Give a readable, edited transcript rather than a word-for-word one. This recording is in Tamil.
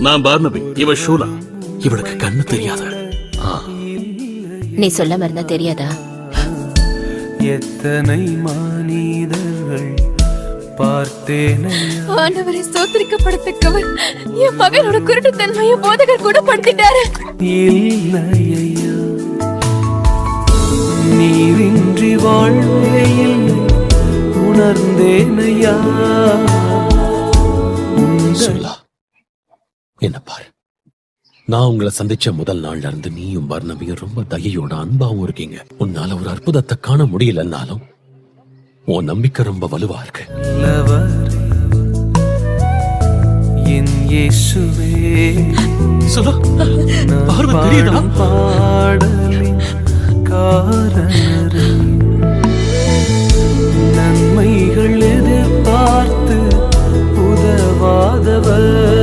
நான் பார்னபி, இவ ஷூலா. இவளுக்கு கண்ணு தெரியாத. நீ சொல்ல மறந்தா தெரியாதா? எத்தனை மனிதர்கள் பார்த்தேன். ஆண்டவரை ஸ்தோத்திரிக்கப்படத்தக்கவர். என் மகனோட குருட்டுத்தன்மையை போதகர் கூட படுத்திட்டாரு. இல்லையா, நீரின்றி வாழ்வையில் உணர்ந்தேனையா. என்ன பாரு, நான் உங்களை சந்திச்ச முதல் நாள்ல இருந்து நீயும் வர்ணவியும் ரொம்ப தயையோட அன்பாவும் இருக்கீங்க. உன்னால ஒரு அற்புதத்தை காண முடியலன்னாலும் உன் நம்பிக்கை ரொம்ப வலுவா இருக்கு. என் இயேசுவே, பாடலின் காரணரே, நன்மைகள் எதிர்பார்த்து உதவாதவர்